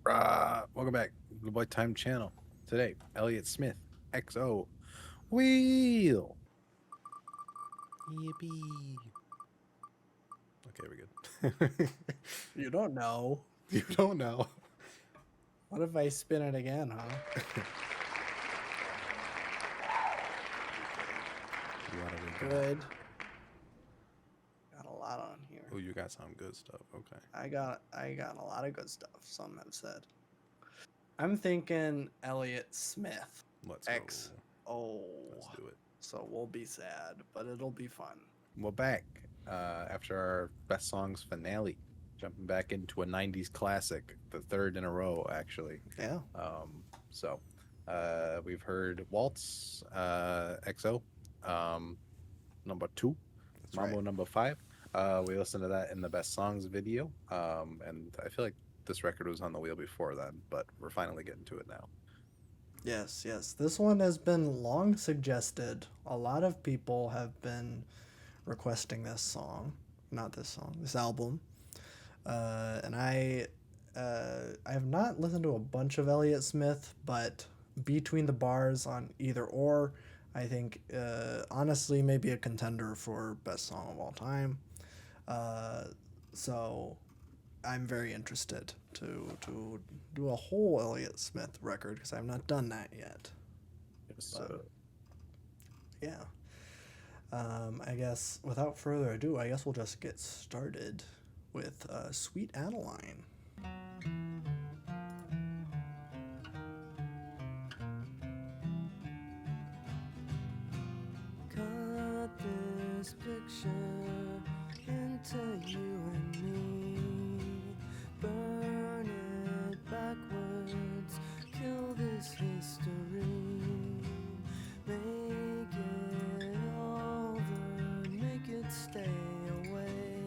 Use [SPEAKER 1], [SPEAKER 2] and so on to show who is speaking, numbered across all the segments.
[SPEAKER 1] Welcome back, Bled White Time Channel. Today, Elliott Smith, XO, Wheel. Yippee. Okay, we're good.
[SPEAKER 2] You don't know.
[SPEAKER 1] You don't know.
[SPEAKER 2] What if I spin it again, huh?
[SPEAKER 1] You want to be
[SPEAKER 2] Good. Got a lot on here.
[SPEAKER 1] Oh, you got some good stuff. Okay.
[SPEAKER 2] I got a lot of good stuff, some have said. I'm thinking Elliott Smith.
[SPEAKER 1] Let's
[SPEAKER 2] X
[SPEAKER 1] go.
[SPEAKER 2] O.
[SPEAKER 1] Let's do it.
[SPEAKER 2] So we'll be sad, but it'll be fun.
[SPEAKER 1] We're back after our best songs finale, jumping back into a '90s classic, the third in a row, actually.
[SPEAKER 2] Yeah.
[SPEAKER 1] So we've heard Waltz, XO, number 2,
[SPEAKER 2] That's
[SPEAKER 1] Mambo
[SPEAKER 2] right.
[SPEAKER 1] number 5. We listened to that in the best songs video, and I feel like this record was on the wheel before then, but we're finally getting to it now.
[SPEAKER 2] Yes. This one has been long suggested. A lot of people have been requesting this song. Not this song, this album. And I have not listened to a bunch of Elliott Smith, but Between the Bars on Either Or, I think honestly maybe a contender for best song of all time. Uh, so I'm very interested to do a whole Elliott Smith record because I've not done that yet.
[SPEAKER 1] Yes,
[SPEAKER 2] But yeah, I guess without further ado, I guess we'll just get started with Sweet Adeline.
[SPEAKER 3] Cut this picture into you and me. Burn it backwards. Kill this history. Make it over. Make it stay away.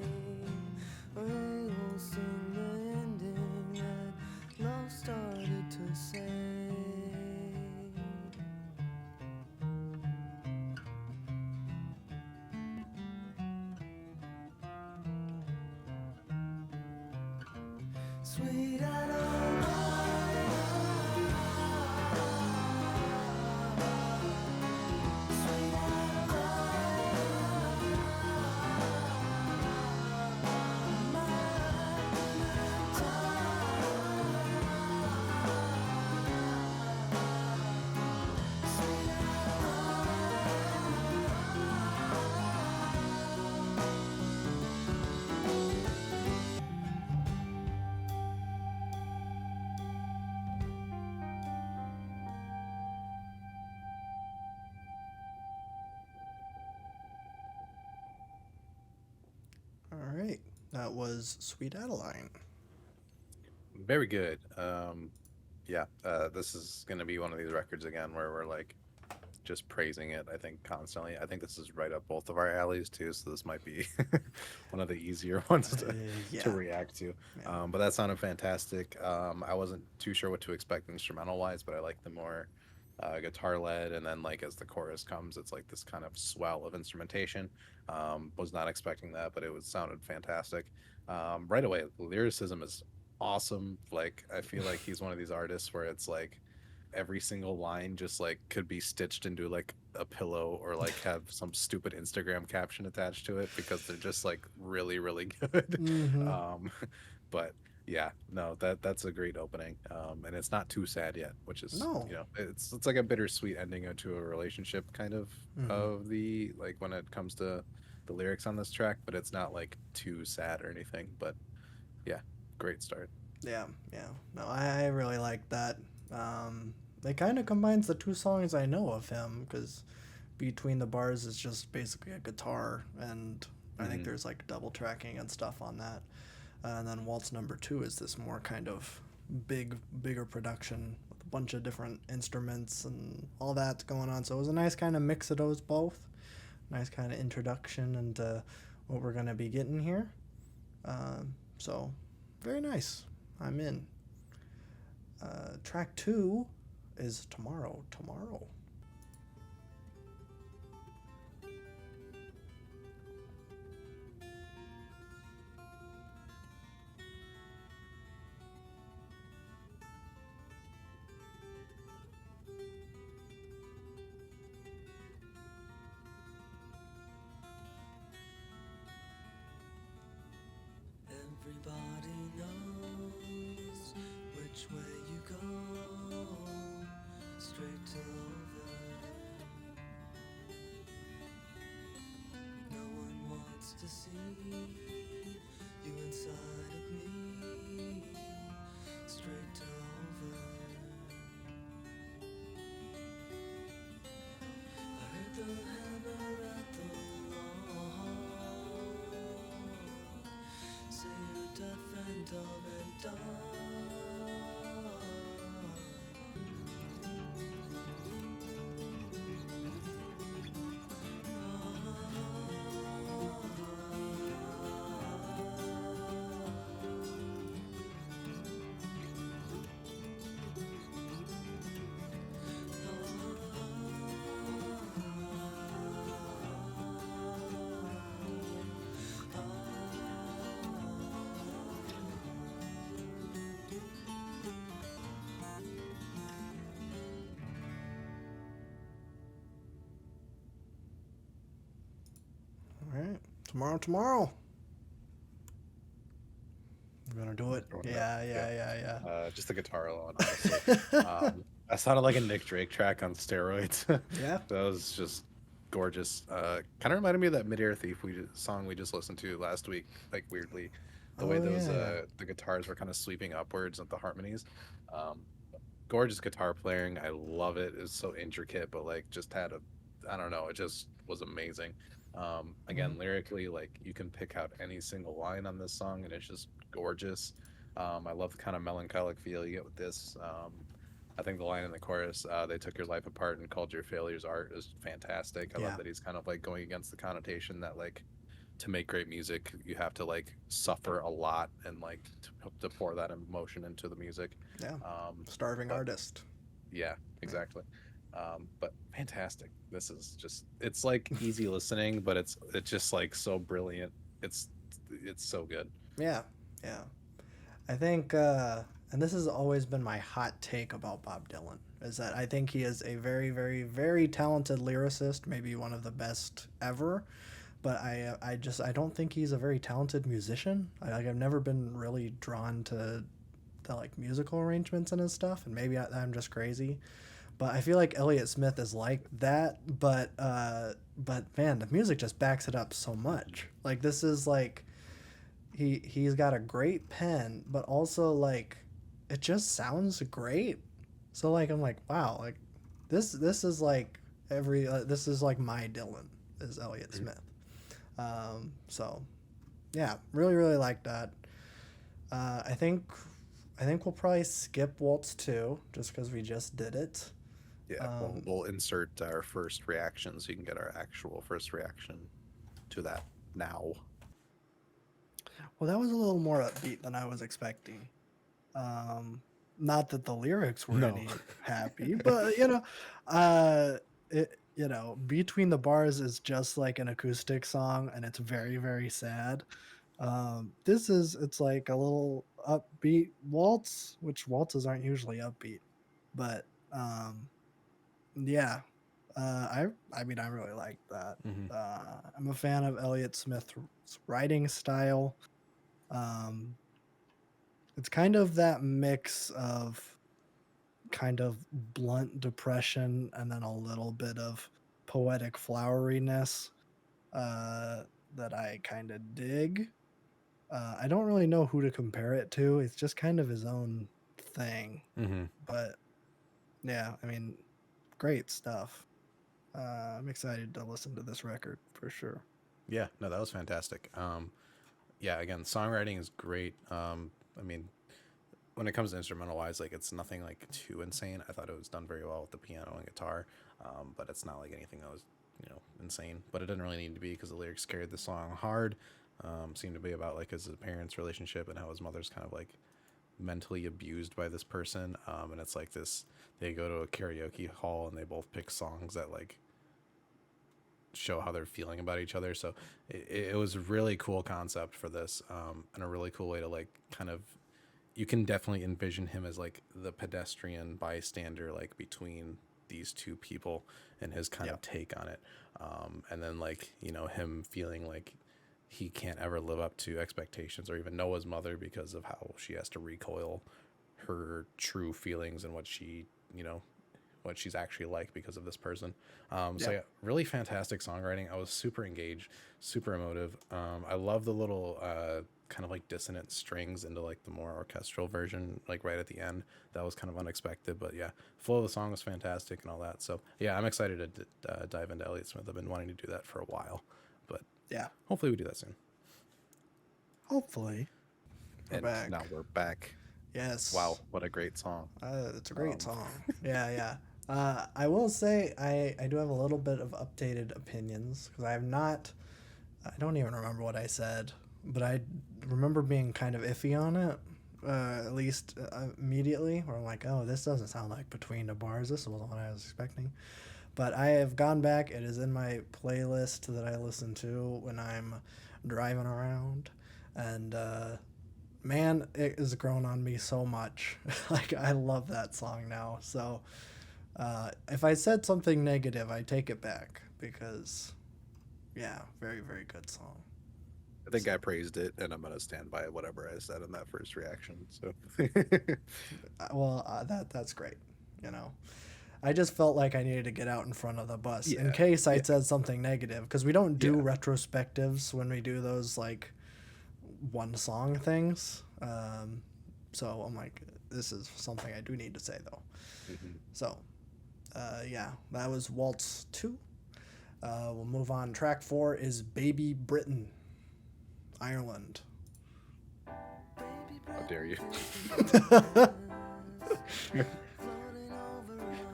[SPEAKER 3] We'll sing the ending that love started to say. Sweet Adeline, sweet Adeline, my time. Sweet
[SPEAKER 2] All right, that was Sweet Adeline.
[SPEAKER 1] very good. Yeah, this is gonna be one of these records again where we're like just praising it. I think constantly. I think this is right up both of our alleys too. So this might be one of the easier ones to
[SPEAKER 2] Yeah,
[SPEAKER 1] react to.
[SPEAKER 2] yeah,
[SPEAKER 1] But that sounded fantastic. I wasn't too sure what to expect instrumental wise, but I like the more guitar led, and then like as the chorus comes, it's like this kind of swell of instrumentation. Was not expecting that, but it was sounded fantastic. Right away, lyricism is awesome. Like I feel like he's one of these artists where it's like every single line just like could be stitched into like a pillow or like have some stupid Instagram caption attached to it because they're just like really really good.
[SPEAKER 2] mm-hmm.
[SPEAKER 1] um but yeah, no, that's a great opening. And it's not too sad yet, which is,
[SPEAKER 2] No,
[SPEAKER 1] you know, it's like a bittersweet ending to a relationship kind
[SPEAKER 2] mm-hmm.
[SPEAKER 1] of the like when it comes to the lyrics on this track, but it's not like too sad or anything. But yeah, great start.
[SPEAKER 2] Yeah. No, I really like that. It kind of combines the two songs I know of him because Between the Bars is just basically a guitar, and I think
[SPEAKER 1] Hmm.
[SPEAKER 2] there's like double tracking and stuff on that. And then Waltz number two is this more kind of bigger production with a bunch of different instruments and all that going on. So it was a nice kind of mix of those both. Nice kind of introduction into what we're gonna be getting here. So very nice. I'm in. Track two is Tomorrow. Tomorrow.
[SPEAKER 3] to see you inside of me, straight over. I heard the hammer at the wall, say your death and of and dawn.
[SPEAKER 2] All right. Tomorrow. I'm gonna do it. Yeah.
[SPEAKER 1] Just the guitar alone, honestly. That sounded like a Nick Drake track on steroids.
[SPEAKER 2] Yeah.
[SPEAKER 1] That was just gorgeous. Kind of reminded me of that Mid-Air Thief song we just listened to last week. Like weirdly, the way those the guitars were kind of sweeping upwards with the harmonies. Gorgeous guitar playing. I love it. It's so intricate, but like just had I don't know. It just was amazing. Again, lyrically, like you can pick out any single line on this song, and it's just gorgeous. I love the kind of melancholic feel you get with this. I think the line in the chorus, they took your life apart and called your failures art, is fantastic. I love that he's kind of like going against the connotation that like to make great music, you have to like suffer a lot and like to pour that emotion into the music.
[SPEAKER 2] Yeah. Starving artist.
[SPEAKER 1] Yeah, exactly. But fantastic. This is just, it's like easy listening, but it's just like so brilliant. It's so good.
[SPEAKER 2] Yeah. I think, and this has always been my hot take about Bob Dylan, is that I think he is a very, very, very talented lyricist, maybe one of the best ever. But I don't think he's a very talented musician. I've never been really drawn to the like musical arrangements in his stuff, and maybe I'm just crazy. But I feel like Elliott Smith is like that, but man, the music just backs it up so much. Like this is like he's got a great pen, but also like it just sounds great. So like I'm like, wow, like this is like this is like my Dylan is Elliott Smith. So yeah, really like that. I think we'll probably skip Waltz 2 just because we just did it.
[SPEAKER 1] Yeah, we'll insert our first reaction so you can get our actual first reaction to that now.
[SPEAKER 2] Well, that was a little more upbeat than I was expecting. Not that the lyrics were any happy, but Between the Bars is just like an acoustic song, and it's very, very sad. It's like a little upbeat waltz, which waltzes aren't usually upbeat, but yeah. I mean, I really like that. I'm a fan of Elliott Smith's writing style. It's kind of that mix of kind of blunt depression and then a little bit of poetic floweriness that I kind of dig. I don't really know who to compare it to. It's just kind of his own thing. But yeah, I mean, great stuff. I'm excited to listen to this record for sure.
[SPEAKER 1] Yeah, no, that was fantastic. Yeah, again, songwriting is great. I mean, when it comes to instrumental wise, like it's nothing like too insane. I thought it was done very well with the piano and guitar, but it's not like anything that was, insane. But it didn't really need to be because the lyrics carried the song hard. Seemed to be about like his parents' relationship and how his mother's kind of like mentally abused by this person. And it's like this, they go to a karaoke hall and they both pick songs that like show how they're feeling about each other. So it was a really cool concept for this, and a really cool way to like kind of, you can definitely envision him as like the pedestrian bystander, like between these two people and his kind of take on it. And then like, him feeling like he can't ever live up to expectations or even know his mother because of how she has to recoil her true feelings and what what she's actually like because of this person.
[SPEAKER 2] Yeah.
[SPEAKER 1] So yeah, really fantastic songwriting. I was super engaged, super emotive. I love the little kind of like dissonant strings into like the more orchestral version, like right at the end. That was kind of unexpected, but yeah, flow of the song was fantastic and all that. So yeah, I'm excited to dive into Elliott Smith. I've been wanting to do that for a while, but
[SPEAKER 2] Yeah.
[SPEAKER 1] hopefully we do that soon.
[SPEAKER 2] Hopefully. We're
[SPEAKER 1] And
[SPEAKER 2] back.
[SPEAKER 1] now we're back.
[SPEAKER 2] Yes.
[SPEAKER 1] Wow, what a great song.
[SPEAKER 2] It's a great song. Yeah, yeah. I will say I do have a little bit of updated opinions because I don't even remember what I said, but I remember being kind of iffy on it, at least immediately, where I'm like, oh, this doesn't sound like Between the Bars. This wasn't what I was expecting. But I have gone back. It is in my playlist that I listen to when I'm driving around. And man, it has grown on me so much. Like, I love that song now. So if I said something negative, I take it back because, yeah, very, very good song.
[SPEAKER 1] I think I praised it, and I'm gonna stand by whatever I said in that first reaction. So,
[SPEAKER 2] That's great. You know, I just felt like I needed to get out in front of the bus in
[SPEAKER 1] Yeah,
[SPEAKER 2] case I
[SPEAKER 1] yeah.
[SPEAKER 2] said something negative because we don't do
[SPEAKER 1] Yeah.
[SPEAKER 2] retrospectives when we do those like one song things. So I'm like, this is something I do need to say though.
[SPEAKER 1] Mhm.
[SPEAKER 2] So, yeah, that was Waltz 2. We'll move on. Track 4 is Baby Britain, Ireland.
[SPEAKER 1] How dare you?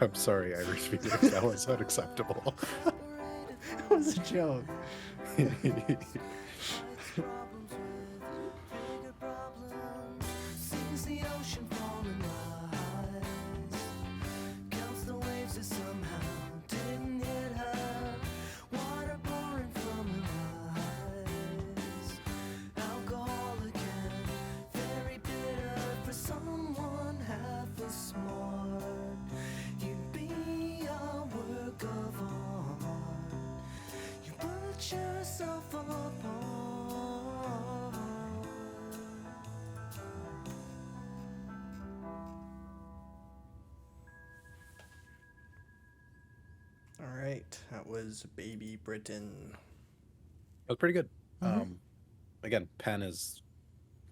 [SPEAKER 1] I'm sorry, Irish speakers. That was unacceptable.
[SPEAKER 2] It was a joke.
[SPEAKER 3] Sees the ocean falling rise, counts the waves that somehow didn't hit her, water pouring from her eyes, alcoholic and very bitter. For someone half as smart, you'd be a work of art. You put yourself apart.
[SPEAKER 2] All right, that was Baby Britain.
[SPEAKER 1] That was pretty good.
[SPEAKER 2] Mhm.
[SPEAKER 1] Again, Penn is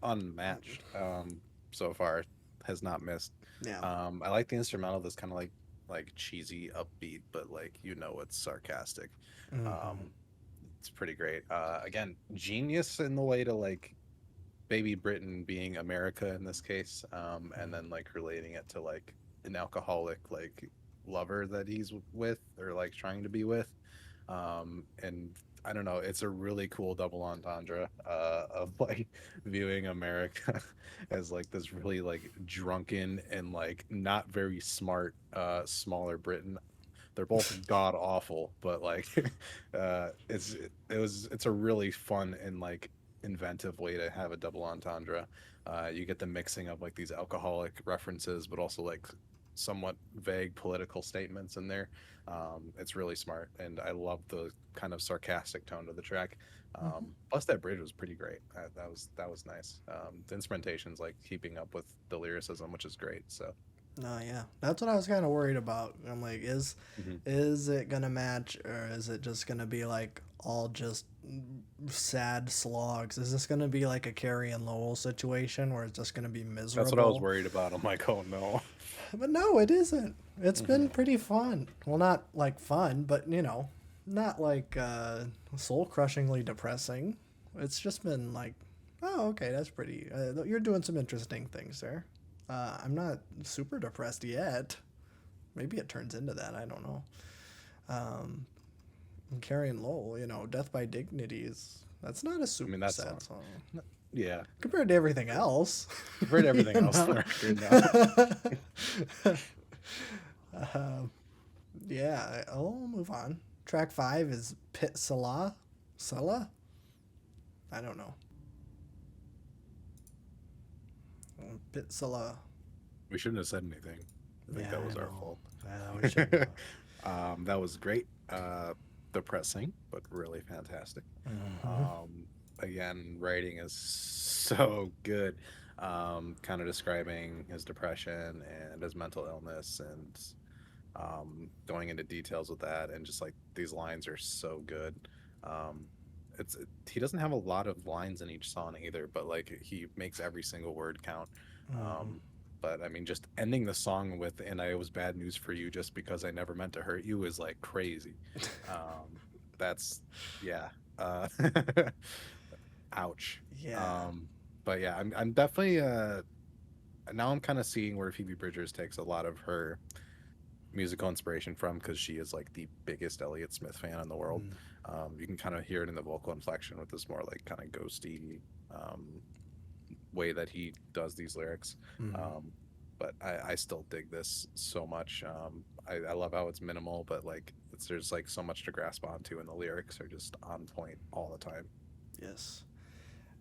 [SPEAKER 1] unmatched so far. Has not missed.
[SPEAKER 2] Yeah.
[SPEAKER 1] I like the instrumental. That's kind of like cheesy, upbeat, but like it's sarcastic.
[SPEAKER 2] Mhm.
[SPEAKER 1] Um, it's pretty great. Again, genius in the way to like Baby Britain being America in this case, and then like relating it to like an alcoholic like lover that he's with or like trying to be with, and I don't know, it's a really cool double entendre of like viewing America as like this really like drunken and like not very smart smaller Britain. They're both god awful, but like it's a really fun and like inventive way to have a double entendre. You get the mixing of like these alcoholic references, but also like somewhat vague political statements in there. It's really smart, and I love the kind of sarcastic tone to the track.
[SPEAKER 2] Mhm.
[SPEAKER 1] Plus, that bridge was pretty great. That was nice. The instrumentation's like keeping up with the lyricism, which is great. So.
[SPEAKER 2] No, yeah, that's what I was kind of worried about. I'm like,
[SPEAKER 1] Mhm.
[SPEAKER 2] is it gonna match, or is it just gonna be like all just sad slogs? Is this gonna be like a Carrie and Lowell situation where it's just gonna be
[SPEAKER 1] That's what I was
[SPEAKER 2] miserable?
[SPEAKER 1] worried about. I'm like, oh no.
[SPEAKER 2] But no, it isn't. It's
[SPEAKER 1] Mhm.
[SPEAKER 2] been pretty fun. Well, not like fun, but not like soul crushingly depressing. It's just been like, oh, okay, that's pretty. You're doing some interesting things there. I'm not super depressed yet. Maybe it turns into that. I don't know. Um, and Carrie and Lowell, Death by Dignity that's not a
[SPEAKER 1] I mean,
[SPEAKER 2] super
[SPEAKER 1] that's
[SPEAKER 2] sad song
[SPEAKER 1] yeah.
[SPEAKER 2] compared to everything else.
[SPEAKER 1] I've heard everything
[SPEAKER 2] You
[SPEAKER 1] else on the
[SPEAKER 2] know?
[SPEAKER 1] record now.
[SPEAKER 2] Um, yeah, I'll move on. Track 5 is Pitseleh. Sella? I don't know. Pitseleh.
[SPEAKER 1] We shouldn't have said anything. I think
[SPEAKER 2] Yeah,
[SPEAKER 1] that
[SPEAKER 2] I
[SPEAKER 1] was our
[SPEAKER 2] know.
[SPEAKER 1] fault.
[SPEAKER 2] Yeah, we should have.
[SPEAKER 1] That was great. Depressing, but really fantastic.
[SPEAKER 2] Mhm.
[SPEAKER 1] Um, Again, writing is so good. Kind of describing his depression and his mental illness, and going into details with that, and just like these lines are so good. Um, he doesn't have a lot of lines in each song either, but like he makes every single word count.
[SPEAKER 2] Hmm.
[SPEAKER 1] Um, but I mean, just ending the song with "and I it was bad news for you just because I never meant to hurt you" is like crazy. Um, that's yeah. Uh, ouch.
[SPEAKER 2] Yeah.
[SPEAKER 1] Um, but yeah, I'm definitely now I'm kind of seeing where Phoebe Bridgers takes a lot of her musical inspiration from, because she is like the biggest Elliott Smith fan in the world.
[SPEAKER 2] Mm.
[SPEAKER 1] You can kind of hear it in the vocal inflection with this more like kind of ghosty um, way that he does these lyrics.
[SPEAKER 2] Hmm.
[SPEAKER 1] Um, but I still dig this so much. I love how it's minimal, but like there's like so much to grasp onto, and the lyrics are just on point all the time.
[SPEAKER 2] Yes.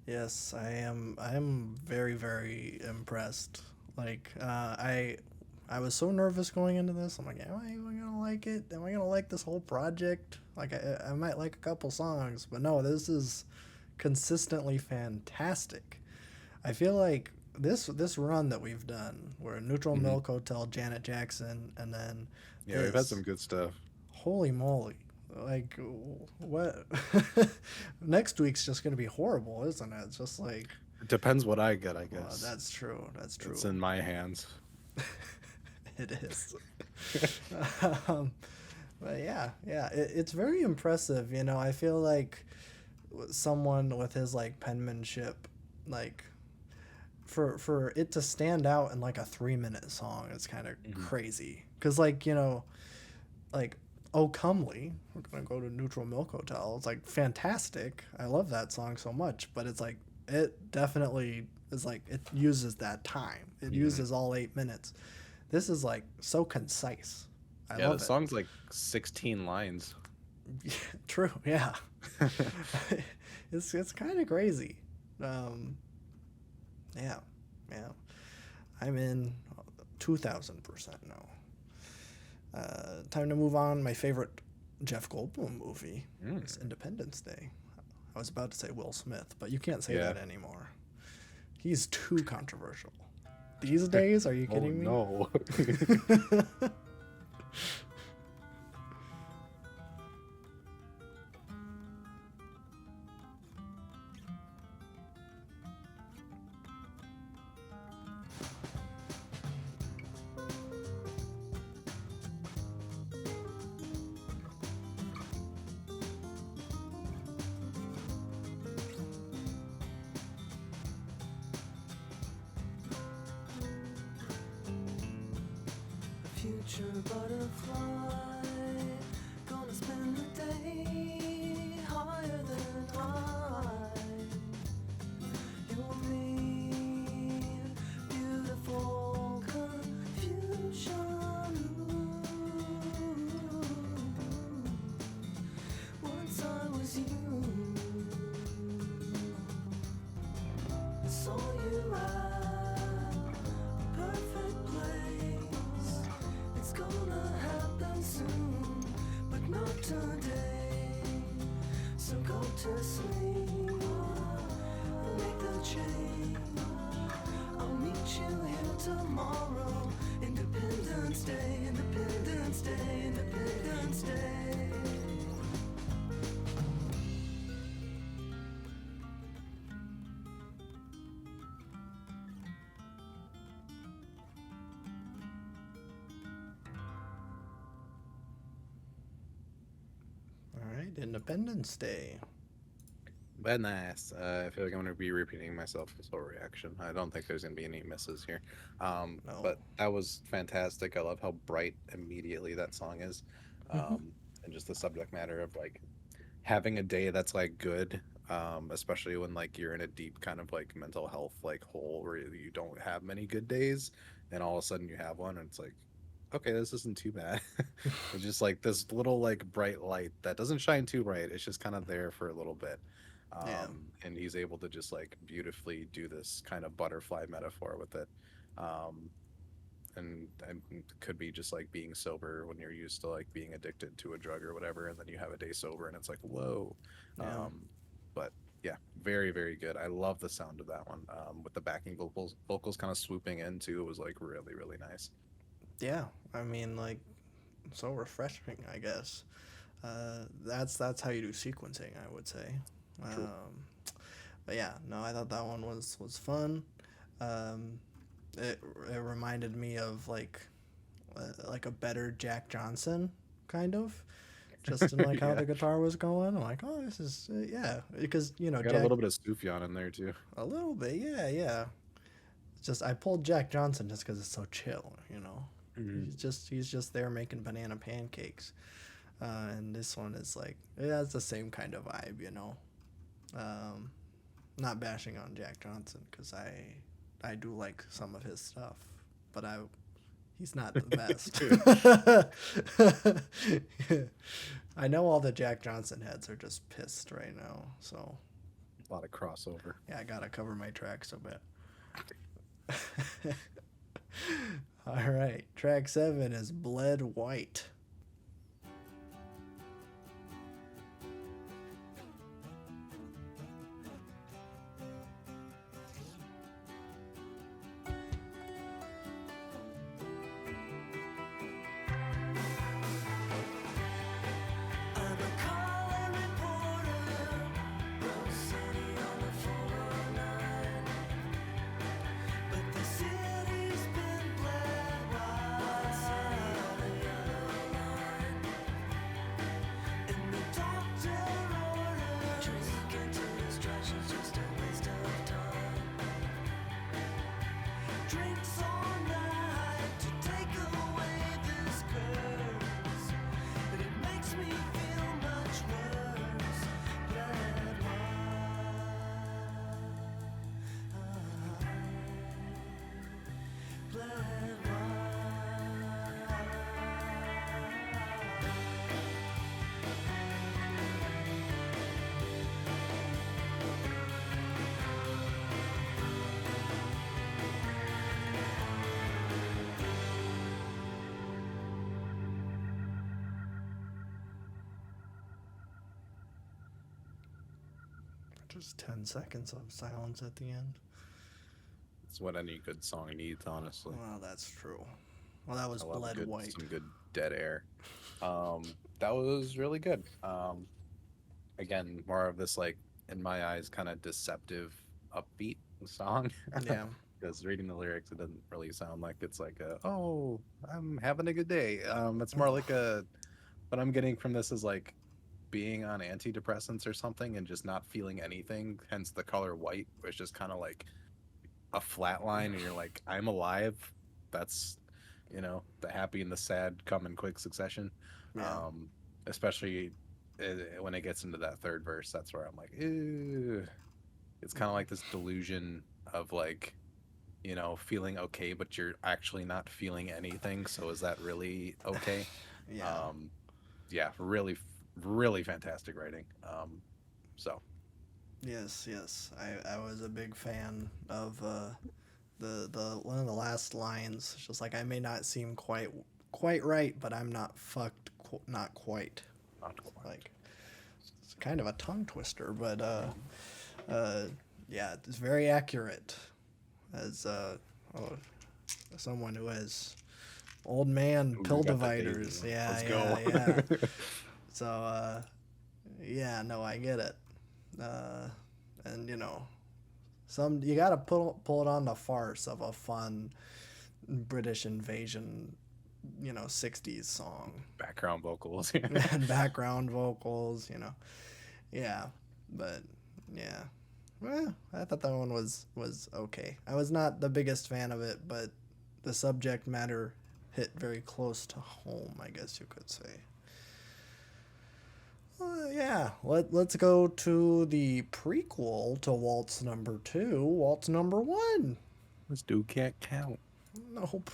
[SPEAKER 2] Yes, I am. I am very, very impressed. Like, I was so nervous going into this. I'm like, am I even gonna like it? Am I gonna like this whole project? Like, I might like a couple songs, but no, this is consistently fantastic. I feel like this run that we've done, where Neutral
[SPEAKER 1] Hmm.
[SPEAKER 2] Milk Hotel, Janet Jackson, and then
[SPEAKER 1] Yeah, we've had
[SPEAKER 2] this.
[SPEAKER 1] some good stuff.
[SPEAKER 2] Holy moly! Like, what? Next week's just gonna be horrible, isn't it? It's just like,
[SPEAKER 1] It depends what I get, I
[SPEAKER 2] well,
[SPEAKER 1] guess.
[SPEAKER 2] that's true. That's
[SPEAKER 1] It's
[SPEAKER 2] true.
[SPEAKER 1] in my hands.
[SPEAKER 2] It is. um, but yeah, yeah, it's very impressive. You know, I feel like someone with his like penmanship, like for it to stand out in like a 3 minute song, it's kind of
[SPEAKER 1] Hmm.
[SPEAKER 2] crazy. Cause like like Oh Comely, we're gonna go to Neutral Milk Hotel. It's like fantastic. I love that song so much, but it's like it definitely is like it uses that time. It
[SPEAKER 1] Hmm.
[SPEAKER 2] uses all 8 minutes. This is like so concise. I
[SPEAKER 1] Yeah, the
[SPEAKER 2] love it.
[SPEAKER 1] song's like 16 lines.
[SPEAKER 2] True, yeah. It's kind of crazy. Um, yeah, yeah. I'm in 2,000% now. Time to move on. My favorite Jeff Goldblum movie is
[SPEAKER 1] Mm,
[SPEAKER 2] Independence Day. I was about to say Will Smith, but you can't say
[SPEAKER 1] yeah.
[SPEAKER 2] that anymore. He's too controversial. These days, are you
[SPEAKER 1] Oh
[SPEAKER 2] kidding me?
[SPEAKER 1] no.
[SPEAKER 3] Future butterfly, gonna spend the day higher than high. You'll meet beautiful confusion. Once I was you, I saw you at a perfect place. It's gonna happen soon, but not today. So go to sleep and make the change. I'll meet you here tomorrow. Independence Day, Independence Day, Independence Day.
[SPEAKER 2] All right, Independence Day.
[SPEAKER 1] But nice. I feel like I'm going to be repeating myself this whole reaction. I don't think there's going to be any misses here.
[SPEAKER 2] No.
[SPEAKER 1] But that was fantastic. I love how bright immediately that song is.
[SPEAKER 2] Hmm.
[SPEAKER 1] And just the subject matter of like having a day that's like good, especially when like you're in a deep kind of like mental health like hole where you don't have many good days, and all of a sudden you have one, and it's like, okay, this isn't too bad. It's just like this little like bright light that doesn't shine too bright. It's just kind of there for a little bit.
[SPEAKER 2] Yeah.
[SPEAKER 1] And he's able to just like beautifully do this kind of butterfly metaphor with it. Um, and it could be just like being sober when you're used to like being addicted to a drug or whatever, and then you have a day sober and it's like whoa.
[SPEAKER 2] Yeah.
[SPEAKER 1] But yeah, very very good. I love the sound of that one, with the backing vocals kind of swooping in too. It was like really really nice.
[SPEAKER 2] Yeah. I mean, like, so refreshing, I guess. That's how you do sequencing, I would say.
[SPEAKER 1] True.
[SPEAKER 2] But yeah, no, I thought that one was fun. Um, it reminded me of like a better Jack Johnson, kind of, just in like how
[SPEAKER 1] Yeah.
[SPEAKER 2] the guitar was going. I'm like, oh, this is yeah, because
[SPEAKER 1] I got a
[SPEAKER 2] Jack
[SPEAKER 1] little bit of Sufjan in there too.
[SPEAKER 2] a little bit, yeah, yeah. It's just I pulled Jack Johnson just because it's so chill,
[SPEAKER 1] Mhm.
[SPEAKER 2] He's just there making banana pancakes, and this one is like it has the same kind of vibe. Um, Not bashing on Jack Johnson because I do like some of his stuff, but he's not the best. I know all the Jack Johnson heads are just pissed right now, so
[SPEAKER 1] A lot of crossover.
[SPEAKER 2] yeah, I gotta cover my tracks a bit. All right, track 7 is Bled White.
[SPEAKER 3] I'm a calling reporter, Rose City on the 409. But the city's been bled white, city on the yellow line. And the doctor ordered drinking to distraction's just a waste of time. Drinks all night to take away this curse. But it makes me feel much worse. Bled white, bled
[SPEAKER 2] Just 10 seconds of silence at the end.
[SPEAKER 1] It's what any good song needs, honestly.
[SPEAKER 2] Well, that's true. Well, that was
[SPEAKER 1] I love
[SPEAKER 2] Bled White.
[SPEAKER 1] some good dead air. That was really good. Again, more of this like in my eyes kind of deceptive, upbeat song.
[SPEAKER 2] Yeah.
[SPEAKER 1] Because reading the lyrics, it doesn't really sound like it's like oh, I'm having a good day. It's more like what I'm getting from this is like being on antidepressants or something and just not feeling anything. Hence the color white, which is just kind of like a flat line, and you're like, I'm alive. That's the happy and the sad come in quick succession.
[SPEAKER 2] Yeah.
[SPEAKER 1] Especially when it gets into that third verse, that's where I'm like, ew. It's kind of like this delusion of like, feeling okay, but you're actually not feeling anything. So is that really okay?
[SPEAKER 2] Yeah.
[SPEAKER 1] Yeah, really, really fantastic writing. So
[SPEAKER 2] Yes, yes. I was a big fan of the one of the last lines. It's just like I may not seem quite right, but I'm not fucked. Not quite.
[SPEAKER 1] not quite.
[SPEAKER 2] Like it's kind of a tongue twister, but yeah, it's very accurate. As someone who has old man
[SPEAKER 1] Ooh,
[SPEAKER 2] pill
[SPEAKER 1] you got that
[SPEAKER 2] dividers.
[SPEAKER 1] Daisy.
[SPEAKER 2] Yeah,
[SPEAKER 1] Let's
[SPEAKER 2] yeah,
[SPEAKER 1] go.
[SPEAKER 2] yeah. So yeah, no, I get it. And some you gotta pull it on the farce of a fun British invasion, 60s song.
[SPEAKER 1] Background vocals.
[SPEAKER 2] And background vocals, Yeah, but yeah. Well, I thought that one was okay. I was not the biggest fan of it, but the subject matter hit very close to home, I guess you could say. Yeah, let's go to the prequel to Waltz number 2, Waltz number 1.
[SPEAKER 1] This dude can't count.
[SPEAKER 2] Nope.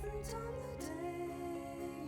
[SPEAKER 3] Every time the day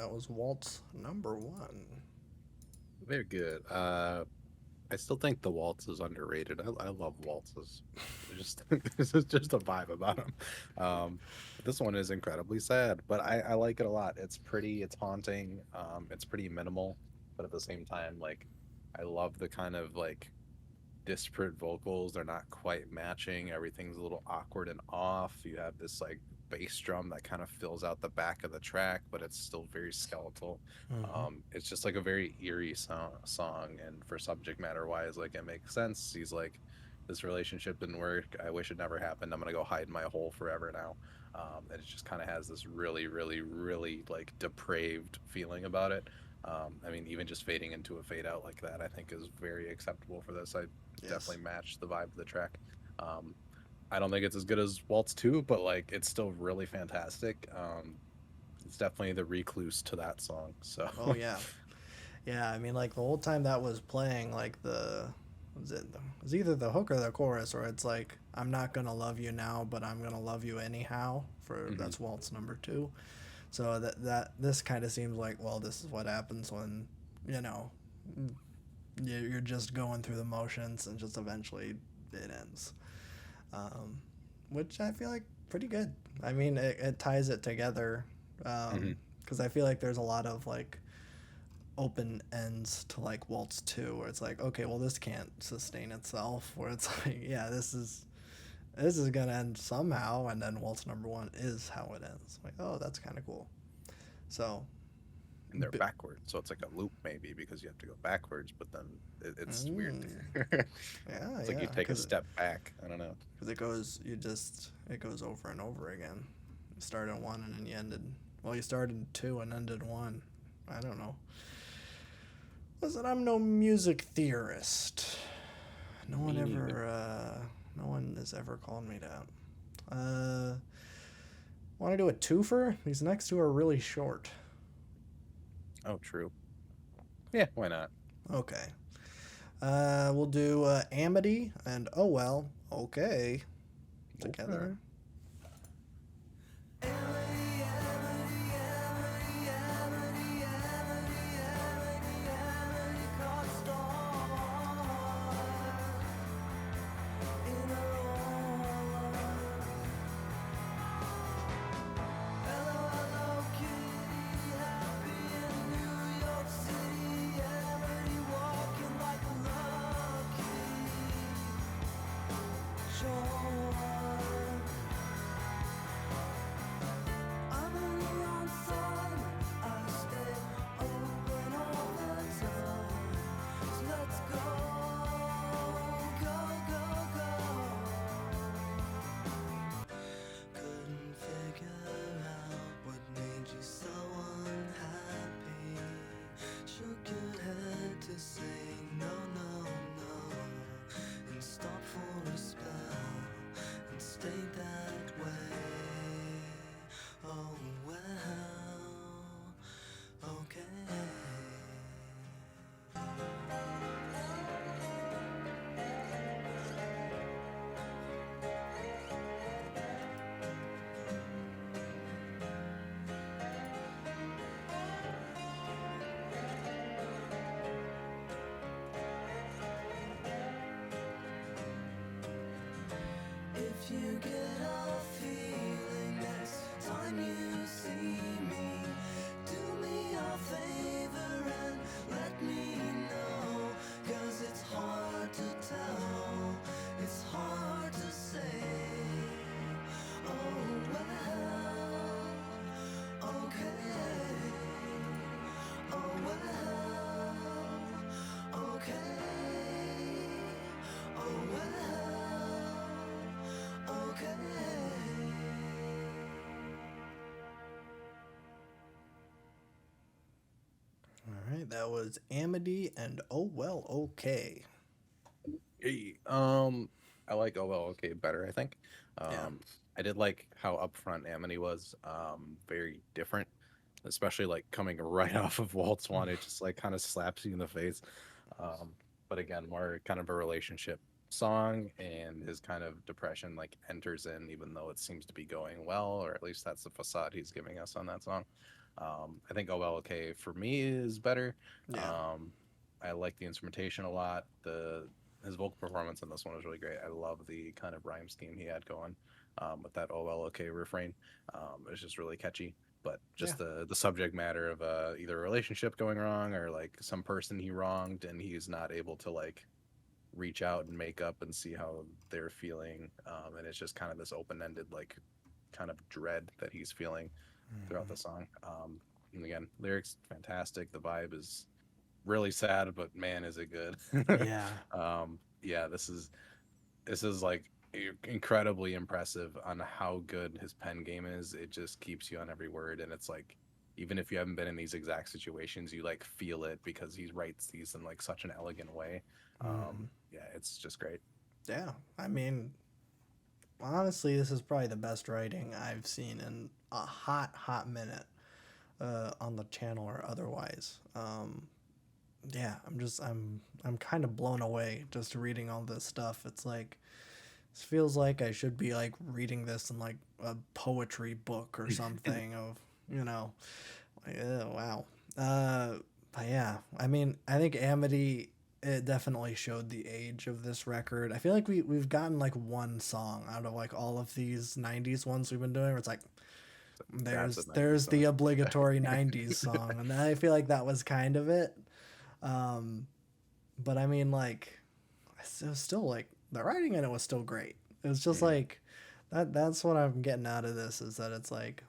[SPEAKER 2] That was Waltz number one.
[SPEAKER 1] Very good. I still think the waltz is underrated. I love waltzes. Just this is just a vibe about them. But this one is incredibly sad, but I like it a lot. It's pretty, it's haunting. It's pretty minimal, but at the same time, like I love the kind of like disparate vocals. They're not quite matching. Everything's a little awkward and off. You have this like bass drum that kind of fills out the back of the track, but it's still very skeletal.
[SPEAKER 2] Hmm.
[SPEAKER 1] It's just like a very eerie song, and for subject matter wise, like it makes sense. He's like, this relationship didn't work. I wish it never happened. I'm gonna go hide in my hole forever now. And it just kind of has this really, really, really like depraved feeling about it. I mean, even just fading into a fade out like that, I think is very acceptable for this. I
[SPEAKER 2] Yes.
[SPEAKER 1] definitely match the vibe of the track. Um, I don't think it's as good as Waltz 2, but like it's still really fantastic. It's definitely the recluse to that song. So,
[SPEAKER 2] Oh yeah. Yeah, I mean, like the whole time that was playing, like it was either the hook or the chorus, or it's like I'm not gonna love you now, but I'm gonna love you anyhow. For
[SPEAKER 1] mhm,
[SPEAKER 2] that's Waltz number two. So that this kind of seems like, well, this is what happens when you know you're just going through the motions and just eventually it ends. Um, which I feel like pretty good. I mean, it ties it together
[SPEAKER 1] mhm,
[SPEAKER 2] because I feel like there's a lot of like open ends to like Waltz 2 where it's like, okay, well, this can't sustain itself, where it's like, yeah, this is gonna end somehow, and then Waltz number 1 is how it ends. Like, oh, that's kind of cool. So
[SPEAKER 1] and they're
[SPEAKER 2] b-
[SPEAKER 1] backwards, so it's like a loop maybe because you have to go backwards, but then it's weird.
[SPEAKER 2] mm, yeah,
[SPEAKER 1] It's like you
[SPEAKER 2] yeah,
[SPEAKER 1] take a step back. I don't know.
[SPEAKER 2] because it goes over and over again. You start in 1 and then you ended, well, you started in 2 and ended 1. I don't know. Listen, I'm no music theorist. No one
[SPEAKER 1] Me neither.
[SPEAKER 2] ever, no one has ever called me that. Uh, Want to do a twofer? These next two are really short.
[SPEAKER 1] Oh, true. Yeah, why not?
[SPEAKER 2] Okay. We'll do Amity and Oh Well, okay,
[SPEAKER 1] Okay.
[SPEAKER 2] together.
[SPEAKER 3] Couldn't figure out what made you so unhappy. Shook your head to say no, no, no, and stopped for a spell and stayed that way. Oh well, okay. If you get a feeling next time you see me, do me a favor and let me know. 'Cause it's hard to tell, it's hard to say. Oh well, okay. Oh well, okay. Oh well, okay.
[SPEAKER 2] All right, that was Amity and Oh Well, okay.
[SPEAKER 1] Hey, I like Oh Well Okay better, I think.
[SPEAKER 2] Yeah.
[SPEAKER 1] I did like how upfront Amity was, very different, especially like coming right off of Waltz One. It just like kind of slaps you in the face. Um, but again, more kind of a relationship song, and his kind of depression like enters in, even though it seems to be going well, or at least that's the facade he's giving us on that song. I think OLK for me is better.
[SPEAKER 2] Yeah.
[SPEAKER 1] Um, I like the instrumentation a lot. The His vocal performance in this one was really great. I love the kind of rhyme scheme he had going with that OLK refrain. It's just really catchy. But
[SPEAKER 2] Yeah.
[SPEAKER 1] just the subject matter of either a relationship going wrong or like some person he wronged and he's not able to like reach out and make up and see how they're feeling. And it's just kind of this open ended like kind of dread that he's feeling throughout the song. And again, lyrics fantastic. The vibe is really sad, but man, is it good.
[SPEAKER 2] Yeah.
[SPEAKER 1] Yeah, this is like incredibly impressive on how good his pen game is. It just keeps you on every word, and it's like even if you haven't been in these exact situations, you like feel it because he writes these in like such an elegant way. Yeah, it's just great.
[SPEAKER 2] Yeah. I mean, honestly, this is probably the best writing I've seen in a hot minute on the channel or otherwise. Yeah, I'm kind of blown away just reading all this stuff. It's like this feels like I should be like reading this in like a poetry book or something of, you know, like, wow. But yeah, I mean, I think Amity, it definitely showed the age of this record. I feel like we've gotten like one song out of like all of these 90s ones we've been doing where it's like
[SPEAKER 1] That's a
[SPEAKER 2] there's
[SPEAKER 1] 90s
[SPEAKER 2] the
[SPEAKER 1] song.
[SPEAKER 2] obligatory 90s song, and I feel like that was kind of it. Um, but I mean, like, it was still like the writing in it was still great. It was just
[SPEAKER 1] Mhm.
[SPEAKER 2] like that's what I'm getting out of this is that it's like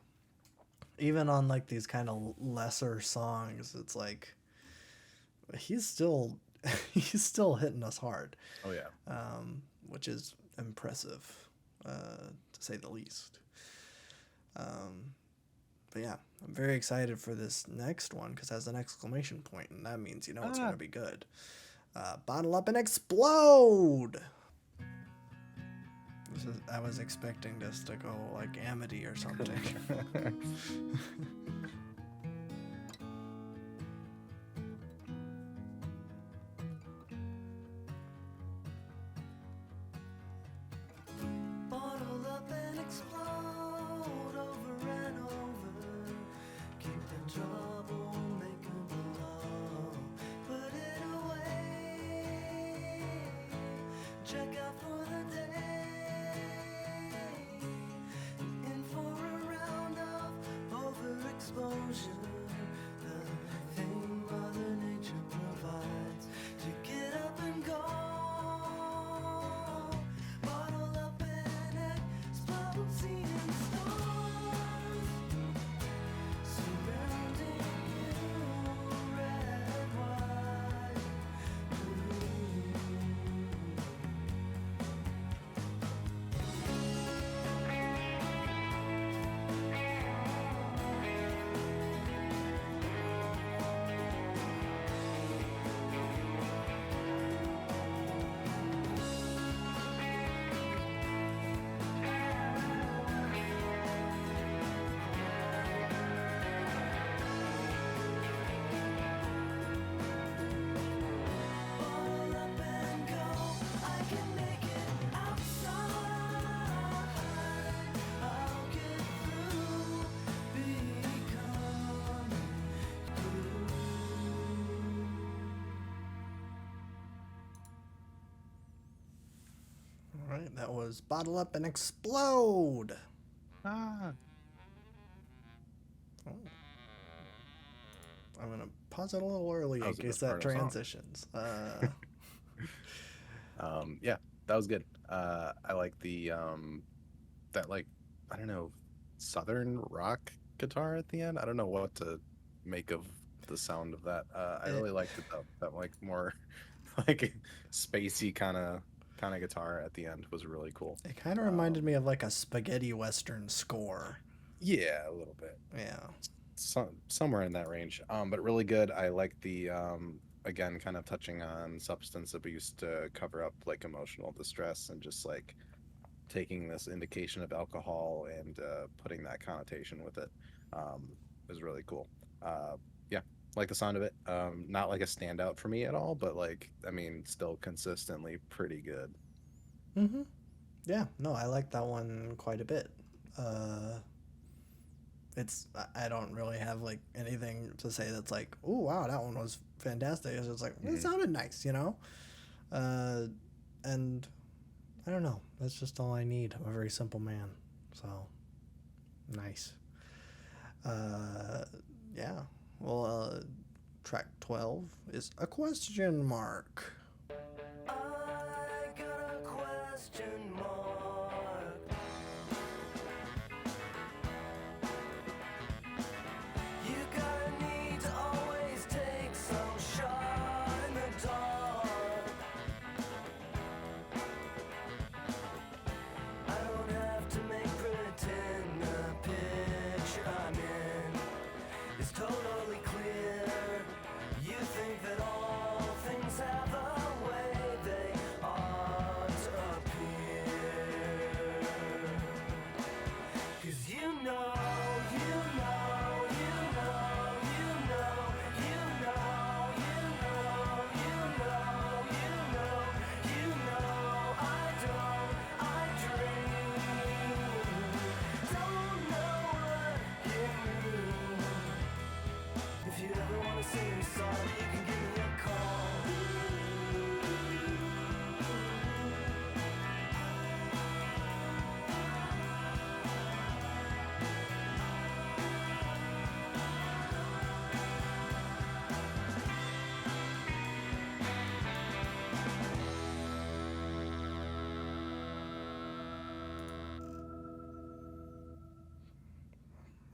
[SPEAKER 2] even on like these kind of lesser songs, it's like he's still he's still hitting us hard,
[SPEAKER 1] Oh yeah.
[SPEAKER 2] which is impressive, to say the least. Um, but yeah, I'm very excited for this next one because it has an exclamation point, and that means you know it's
[SPEAKER 1] Ah.
[SPEAKER 2] gonna be good. Bottle up and explode. I was expecting this to go like Amity or something.
[SPEAKER 3] Bottle up and explode over and over. Keeping trouble, making love. Put it away. Check out for the day. In for a round of overexposure. The thing Mother Nature provides to get up and go. Bottle up and explode, seeing stars surrounding you, red, white, blue. Bottle up and go. I can make it outside. I'll get through becoming you.
[SPEAKER 2] All right, that was Bottle Up and Explode.
[SPEAKER 1] Ah.
[SPEAKER 2] Oh. I'm gonna pause it a little early
[SPEAKER 1] That
[SPEAKER 2] in
[SPEAKER 1] was a
[SPEAKER 2] case
[SPEAKER 1] good
[SPEAKER 2] that
[SPEAKER 1] part of the song.
[SPEAKER 2] transitions.
[SPEAKER 1] Yeah, that was good. I like the that like I don't know southern rock guitar at the end. I don't know what to make of the sound of that. I
[SPEAKER 2] it
[SPEAKER 1] really liked it though. That like more like spacey kind of guitar at the end was really cool.
[SPEAKER 2] it kind of
[SPEAKER 1] Um,
[SPEAKER 2] reminded me of like a spaghetti western score.
[SPEAKER 1] yeah, a little bit.
[SPEAKER 2] Yeah.
[SPEAKER 1] Somewhere in that range. But really good. I like the again kind of touching on substance abuse to cover up like emotional distress and just like taking this indication of alcohol and putting that connotation with it is really cool. Yeah, like the sound of it. Not like a standout for me at all, but like I mean, still consistently pretty good.
[SPEAKER 2] Mm-hmm. Yeah. No, I like that one quite a bit. Uh, I don't really have like anything to say that's like, oh wow, that one was fantastic. It's just like it sounded nice, you know. And I don't know. That's just all I need. I'm a very simple man. So nice. Yeah. Well, track 12 is a question mark.
[SPEAKER 3] I got a question mark. You gotta need to always take some shot in the dark. I don't have to make pretend the picture I'm in is totally clear. You think that all things have a way they ought to appear. 'Cause you know, you know, you know, you know, you know, you know, you know, you know, you know, I dream. Don't know what you knew. If you ever wanna sing me sorry, you can give me a call.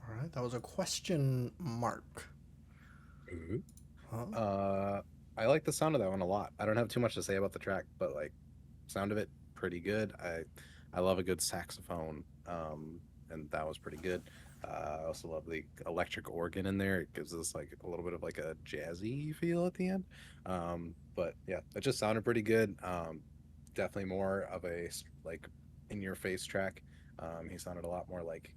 [SPEAKER 2] All right, that was a question mark.
[SPEAKER 1] Ooh.
[SPEAKER 2] Huh?
[SPEAKER 1] I like the sound of that one a lot. I don't have too much to say about the track, but like, sound of it pretty good. I love a good saxophone, and that was pretty good. I also love the electric organ in there. It gives us like a little bit of like a jazzy feel at the end. But yeah, it just sounded pretty good. Definitely more of a like in your face track. He sounded a lot more like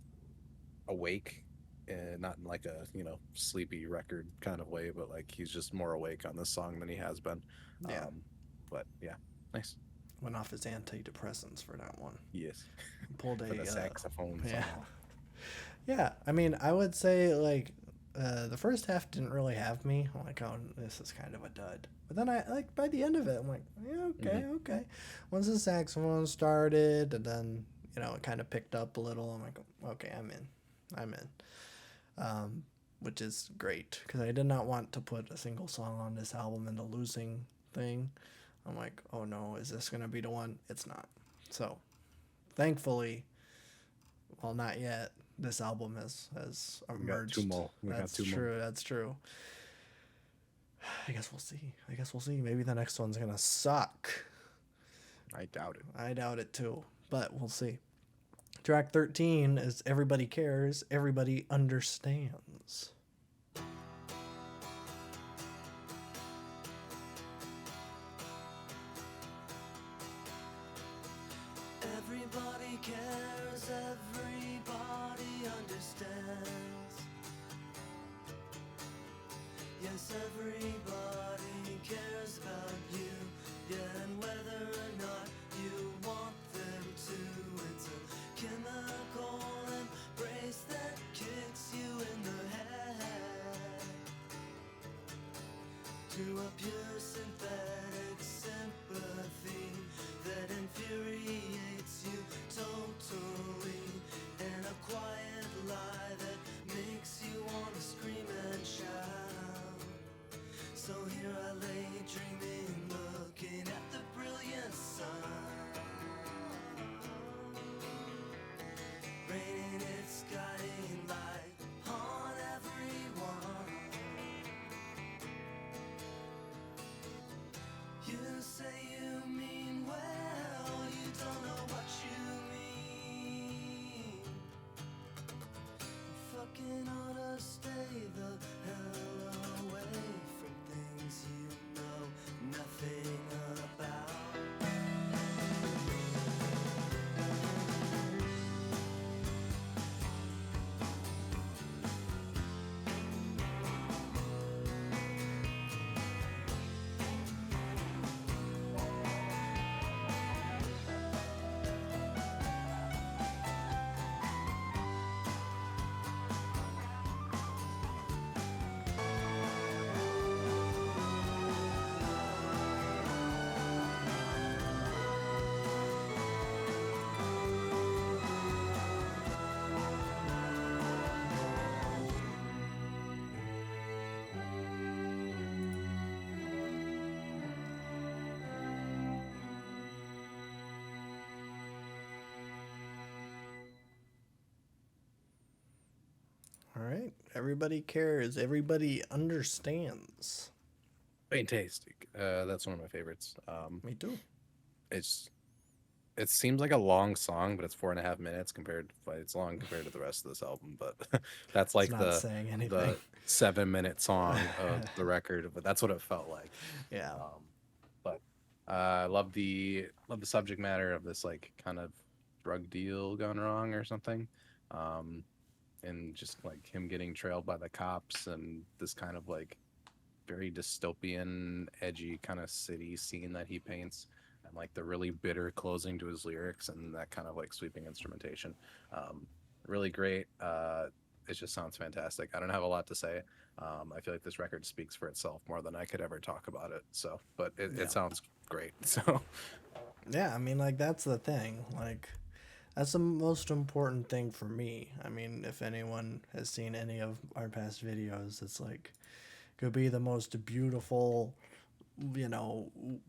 [SPEAKER 1] awake, and not in like a sleepy record kind of way, but like he's just more awake on this song than he has been.
[SPEAKER 2] Yeah.
[SPEAKER 1] But yeah, nice.
[SPEAKER 2] Went off his antidepressants for that one.
[SPEAKER 1] Yes.
[SPEAKER 2] Pulled
[SPEAKER 1] For the
[SPEAKER 2] a
[SPEAKER 1] saxophone
[SPEAKER 2] yeah.
[SPEAKER 1] song.
[SPEAKER 2] Yeah, I mean, I would say like the first half didn't really have me. I'm like, oh, this is kind of a dud. But then I like by the end of it, I'm like, yeah, okay, okay. Once the saxophone started, and then it kind of picked up a little. I'm like, okay, I'm in. Which is great because I did not want to put a single song on this album in the losing thing. I'm like, oh no, is this gonna be the one? It's not. So, thankfully, well, not yet. This album has
[SPEAKER 1] We got
[SPEAKER 2] emerged.
[SPEAKER 1] two more.
[SPEAKER 2] That's true. That's true. I guess we'll see. Maybe the next one's gonna suck.
[SPEAKER 1] I doubt it.
[SPEAKER 2] I doubt it too, but we'll see. Track 13 is Everybody Cares, Everybody Understands.
[SPEAKER 3] Everybody cares, everybody understands. Yes, everybody cares about you. Yeah, and whether or not you want them to, it's a chemical embrace that kicks you in the head. To a pure synthetic sympathy that infuriates you totally, and a quiet lie that makes you want to scream and shout. So here I lay dreaming, looking at the brilliant sun, raining its guiding light on everyone. You say you mean well, you don't know what you mean.
[SPEAKER 2] Everybody cares. Everybody understands.
[SPEAKER 1] Fantastic. That's one of my favorites.
[SPEAKER 2] Me too.
[SPEAKER 1] It's it seems like a long song, but it's 4.5 minutes compared. But it's long compared to the rest of this album. But that's
[SPEAKER 2] It's
[SPEAKER 1] like
[SPEAKER 2] not saying anything.
[SPEAKER 1] the 7 minute song of the record. But that's what it felt like.
[SPEAKER 2] Yeah.
[SPEAKER 1] But I love the subject matter of this like kind of drug deal gone wrong or something. Um, and just like him getting trailed by the cops and this kind of like very dystopian, edgy kind of city scene that he paints, and like the really bitter closing to his lyrics and that kind of like sweeping instrumentation. Really great. It just sounds fantastic. I don't have a lot to say. I feel like this record speaks for itself more than I could ever talk about it. So, but
[SPEAKER 2] Yeah.
[SPEAKER 1] it sounds great. So,
[SPEAKER 2] Yeah, I mean, like, that's the thing. Like, that's the most important thing for me. I mean, if anyone has seen any of our past videos, it's like, could be the most beautiful,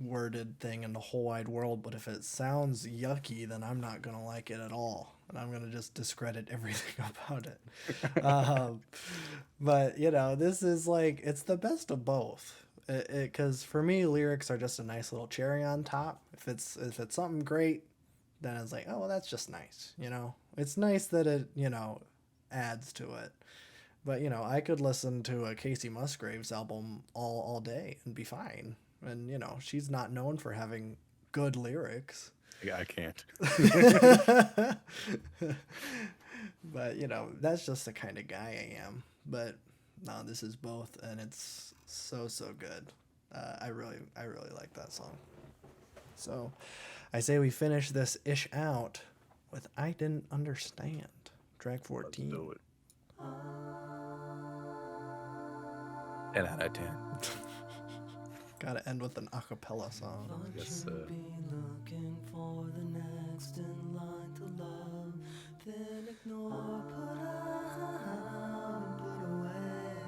[SPEAKER 2] worded thing in the whole wide world, but if it sounds yucky, then I'm not going to like it at all. And I'm going to just discredit everything about it. But, this is like, it's the best of both. Because for me, lyrics are just a nice little cherry on top. If it's something great, then it's like, oh, well, that's just nice, It's nice that it, adds to it. But, I could listen to a Casey Musgraves album all day and be fine. And, she's not known for having good lyrics.
[SPEAKER 1] yeah, I can't.
[SPEAKER 2] But, that's just the kind of guy I am. But, no, this is both, and it's so good. I really like that song. So, I say we finish this ish out with I Didn't Understand, track 14.
[SPEAKER 1] Let's do it. 10 out of 10.
[SPEAKER 2] Gotta end with an acapella song.
[SPEAKER 1] Yes,
[SPEAKER 3] Should be looking for the next in line to love, then ignore, put out, put away.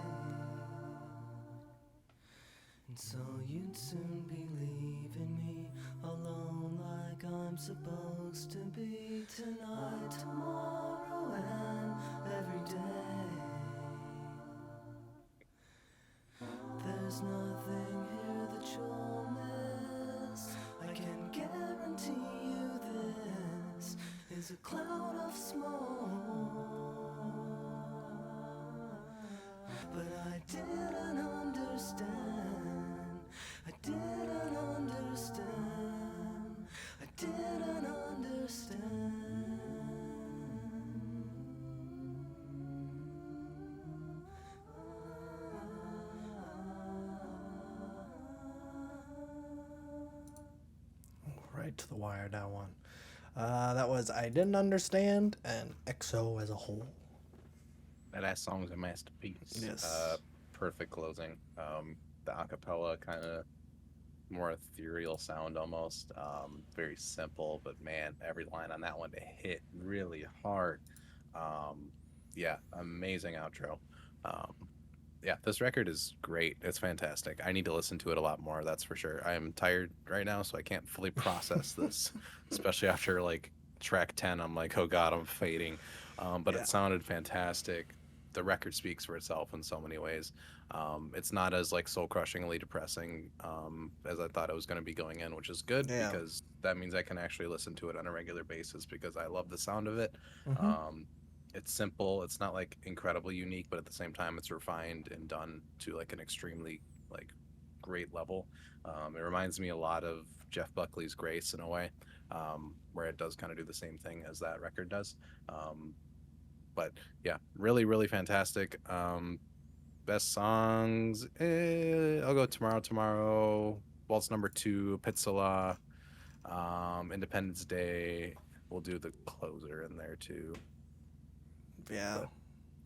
[SPEAKER 3] And so you'd soon be leaving me alone like I'm supposed to be tonight, tomorrow, and every day. There's nothing here that you'll miss. I can guarantee you this is a cloud of smoke. But I didn't understand. I didn't understand. I didn't understand.
[SPEAKER 2] Right to the wire, that one. That was I Didn't Understand and EXO as a whole.
[SPEAKER 1] That ass song's a masterpiece.
[SPEAKER 2] Yes.
[SPEAKER 1] Perfect closing. The acapella kind of more ethereal sound almost. Very simple, but man, every line on that one to hit really hard. Yeah, amazing outro. Yeah, this record is great. It's fantastic. I need to listen to it a lot more, that's for sure. I am tired right now, so I can't fully process this, especially after like track 10. I'm like, oh God, I'm fading. But
[SPEAKER 2] Yeah.
[SPEAKER 1] it sounded fantastic. The record speaks for itself in so many ways. It's not as like soul crushingly depressing as I thought it was going to be going in, which is good
[SPEAKER 2] Yeah.
[SPEAKER 1] because that means I can actually listen to it on a regular basis because I love the sound of it.
[SPEAKER 2] Mhm.
[SPEAKER 1] It's simple. It's not like incredibly unique, but at the same time, it's refined and done to like an extremely like great level. It reminds me a lot of Jeff Buckley's Grace in a way, where it does kind of do the same thing as that record does. But yeah, really fantastic. Best songs. I'll go Tomorrow. Waltz number 2, Pitseleh, Independence Day. We'll do the closer in there too.
[SPEAKER 2] Yeah.
[SPEAKER 1] But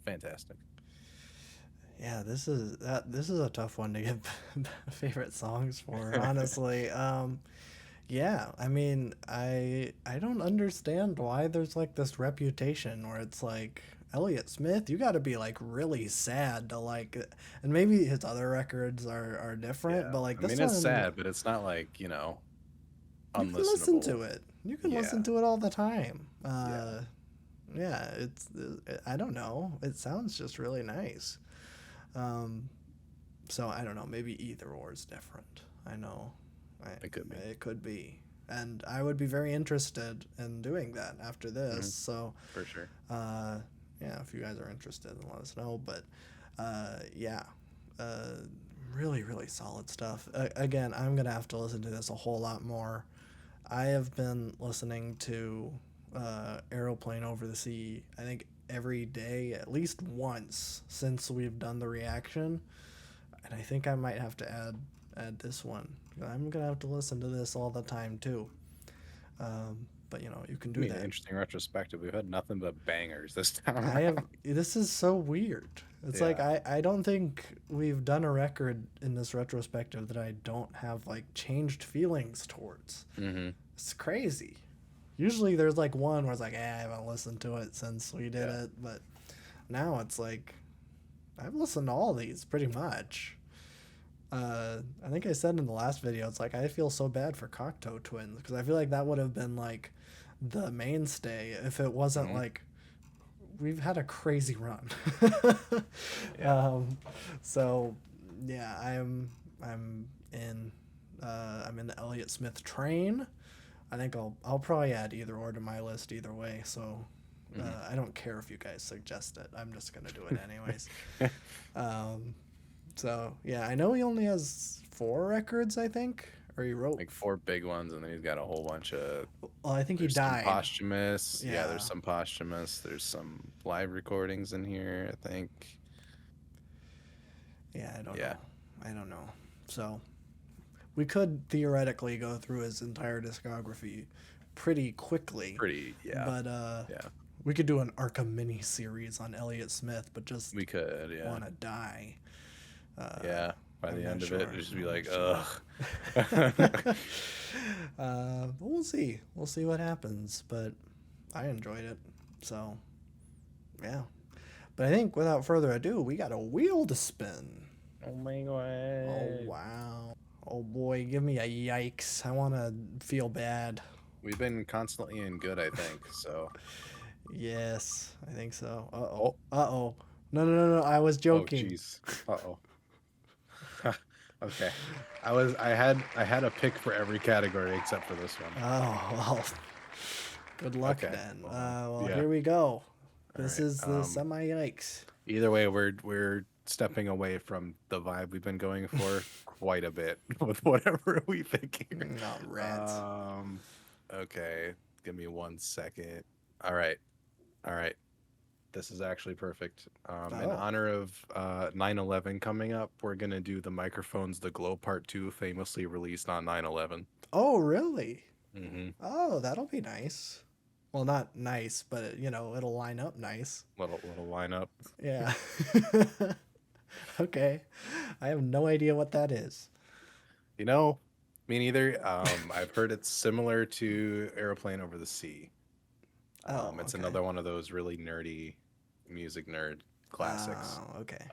[SPEAKER 1] fantastic.
[SPEAKER 2] Yeah, this is a tough one to get favorite songs for, honestly. Yeah, I mean, I don't understand why there's like this reputation where it's like Elliott Smith, you got to be like really sad to like, and maybe his other records are different,
[SPEAKER 1] Yeah.
[SPEAKER 2] but like
[SPEAKER 1] I
[SPEAKER 2] this
[SPEAKER 1] mean, it's
[SPEAKER 2] one,
[SPEAKER 1] sad, but it's not like,
[SPEAKER 2] you can
[SPEAKER 1] unlistenable.
[SPEAKER 2] listen to it. You can
[SPEAKER 1] Yeah.
[SPEAKER 2] listen to it all the time.
[SPEAKER 1] Yeah.
[SPEAKER 2] Yeah, I don't know. It sounds just really nice. So I don't know. Maybe either or is different. I know.
[SPEAKER 1] It could be.
[SPEAKER 2] It could be. And I would be very interested in doing that after this.
[SPEAKER 1] Mhm.
[SPEAKER 2] So,
[SPEAKER 1] For sure.
[SPEAKER 2] yeah, if you guys are interested, then let us know. But, yeah, uh, really, really solid stuff. Again, I'm going to have to listen to this a whole lot more. I have been listening to Aeroplane Over the Sea, I think, every day, at least once since we've done the reaction. And I think I might have to add this one. I'm gonna have to listen to this all the time too. But you know, you can do that.
[SPEAKER 1] Interesting retrospective. We've had nothing but bangers this time
[SPEAKER 2] I have.
[SPEAKER 1] around.
[SPEAKER 2] This is so weird. It's like
[SPEAKER 1] Yeah.
[SPEAKER 2] I don't think we've done a record in this retrospective that I don't have like changed feelings towards.
[SPEAKER 1] Mm-hmm.
[SPEAKER 2] It's crazy. Usually there's like one where it's like, I haven't listened to it since we did
[SPEAKER 1] Yeah.
[SPEAKER 2] it, but now it's like I've listened to all these pretty much. I think I said in the last video, it's like I feel so bad for Cocteau Twins because I feel like that would have been like the mainstay if it wasn't
[SPEAKER 1] Mhm.
[SPEAKER 2] like we've had a crazy run.
[SPEAKER 1] Yeah.
[SPEAKER 2] So yeah, I'm in I'm in the Elliott Smith train. I think I'll probably add either or to my list either way. So I don't care if you guys suggest it. I'm just gonna do it anyways. So yeah, I know he only has 4 records, I think, or he wrote.
[SPEAKER 1] Like 4 big ones, and then he's got a whole bunch of.
[SPEAKER 2] Well, I think he
[SPEAKER 1] There's some
[SPEAKER 2] died.
[SPEAKER 1] posthumous. Yeah,
[SPEAKER 2] Yeah.
[SPEAKER 1] there's some posthumous. There's some live recordings in here, I think.
[SPEAKER 2] Yeah, I don't
[SPEAKER 1] Yeah.
[SPEAKER 2] know. I don't know. So we could theoretically go through his entire discography pretty quickly.
[SPEAKER 1] Yeah.
[SPEAKER 2] But
[SPEAKER 1] Yeah.
[SPEAKER 2] we could do an Arkham mini series on Elliott Smith, but just
[SPEAKER 1] We could, yeah.
[SPEAKER 2] want to die.
[SPEAKER 1] Yeah. By
[SPEAKER 2] I'm
[SPEAKER 1] the
[SPEAKER 2] not
[SPEAKER 1] end
[SPEAKER 2] sure.
[SPEAKER 1] of it, just be
[SPEAKER 2] I'm
[SPEAKER 1] like,
[SPEAKER 2] not
[SPEAKER 1] ugh.
[SPEAKER 2] but we'll see. We'll see what happens. But I enjoyed it. So, yeah. But I think without further ado, we got a wheel to spin.
[SPEAKER 1] Oh my god.
[SPEAKER 2] Oh, wow. Oh, boy. Give me a yikes. I want to feel bad.
[SPEAKER 1] We've been constantly in good, I think. So.
[SPEAKER 2] Yes, I think so. Uh-oh. Uh-oh. No. I was joking.
[SPEAKER 1] Oh, jeez. Uh-oh. Okay. I had a pick for every category except for this one.
[SPEAKER 2] Oh, well. Good luck
[SPEAKER 1] Okay.
[SPEAKER 2] then. Well,
[SPEAKER 1] Yeah.
[SPEAKER 2] here we go. This
[SPEAKER 1] right,
[SPEAKER 2] is the semi yikes.
[SPEAKER 1] Either way, we're stepping away from the vibe we've been going for quite a bit with whatever we pick here.
[SPEAKER 2] No, rats.
[SPEAKER 1] Okay. Give me 1 second. All right. This is actually perfect. In
[SPEAKER 2] Oh.
[SPEAKER 1] honor of 9/11 coming up, we're gonna do the Microphones the Glow Part 2, famously released on 9/11.
[SPEAKER 2] Oh, really?
[SPEAKER 1] Mm-hmm.
[SPEAKER 2] Oh, that'll be nice. Well, not nice, but you know, it'll line up nice.
[SPEAKER 1] Little lineup.
[SPEAKER 2] Yeah. Okay. I have no idea what that is.
[SPEAKER 1] You know, me neither. I've heard it's similar to Aeroplane Over the Sea. It's
[SPEAKER 2] okay.
[SPEAKER 1] another one of those really nerdy music nerd classics.
[SPEAKER 2] Oh, okay.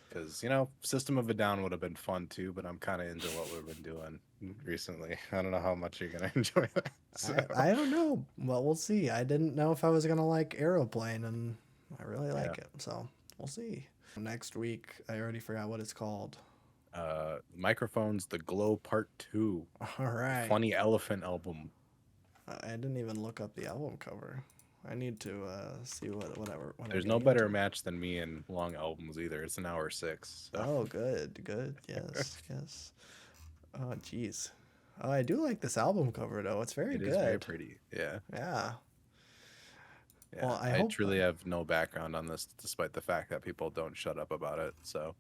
[SPEAKER 1] Because, you know, System of a Down would have been fun too, but I'm kind of into what we've been doing recently. I don't know how much you're going to enjoy that. So.
[SPEAKER 2] I don't know. Well, we'll see. I didn't know if I was going to like Aeroplane, and I really like it. So we'll see. Next week, I already forgot what it's called.
[SPEAKER 1] Microphones the Glow Part 2.
[SPEAKER 2] All right.
[SPEAKER 1] Funny Elephant album.
[SPEAKER 2] I didn't even look up the album cover. I need to see whatever.
[SPEAKER 1] There's no better match than me in long albums either. It's an hour 6. So.
[SPEAKER 2] Oh, good. Yes, yes. Oh, jeez. Oh, I do like this album cover though. It's very
[SPEAKER 1] It
[SPEAKER 2] good.
[SPEAKER 1] is very pretty. Yeah.
[SPEAKER 2] Yeah.
[SPEAKER 1] Yeah.
[SPEAKER 2] Well, I
[SPEAKER 1] I
[SPEAKER 2] hope-
[SPEAKER 1] truly have no background on this, despite the fact that people don't shut up about it. So.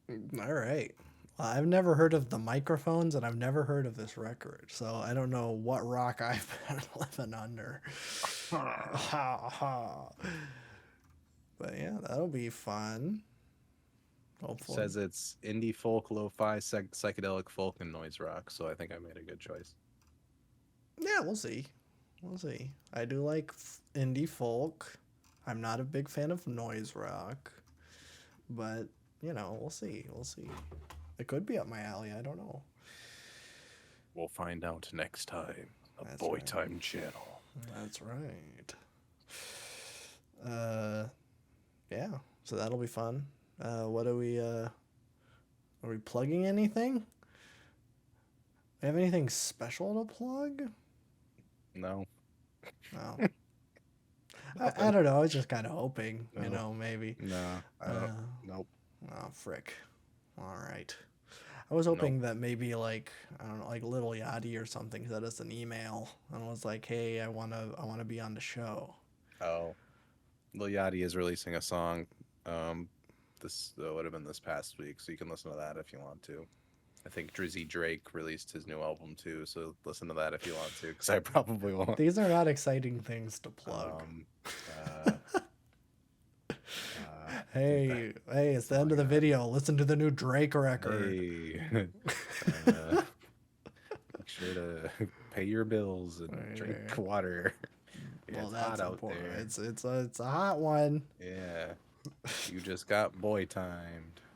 [SPEAKER 2] All right. Well, I've never heard of the Microphones, and I've never heard of this record, so I don't know what rock I've been living under. But yeah, that'll be fun. Hopefully.
[SPEAKER 1] Says it's indie folk, lo-fi, psychedelic folk, and noise rock. So I think I made a good choice.
[SPEAKER 2] Yeah, we'll see. We'll see. I do like indie folk. I'm not a big fan of noise rock, but you know, we'll see. We'll see. It could be up my alley. I don't know.
[SPEAKER 1] We'll find out next time.
[SPEAKER 2] That's
[SPEAKER 1] Boy
[SPEAKER 2] right.
[SPEAKER 1] Time channel.
[SPEAKER 2] That's right. Yeah, so that'll be fun. What are we plugging anything? We have anything special to plug?
[SPEAKER 1] No.
[SPEAKER 2] No. I
[SPEAKER 1] Nothing.
[SPEAKER 2] don't know. I was just kind of hoping,
[SPEAKER 1] No.
[SPEAKER 2] maybe.
[SPEAKER 1] No. I don't. Nope.
[SPEAKER 2] Oh, frick. All right. I was
[SPEAKER 1] Nope.
[SPEAKER 2] hoping that maybe like I don't know, like Little Yachty or something sent us an email and was like, "Hey, I wanna be on the show."
[SPEAKER 1] Oh. Lil Yachty is releasing a song. This would have been this past week, so you can listen to that if you want to. I think Drizzy Drake released his new album too, so listen to that if you want to, because I probably won't.
[SPEAKER 2] These are not exciting things to plug. Hey, it's the end of the video. Listen to the new Drake record.
[SPEAKER 1] Hey, make sure to pay your bills and drink water. Yeah,
[SPEAKER 2] Well,
[SPEAKER 1] it's hot
[SPEAKER 2] that's
[SPEAKER 1] out
[SPEAKER 2] important.
[SPEAKER 1] there.
[SPEAKER 2] It's a hot one.
[SPEAKER 1] Yeah, you just got boy timed.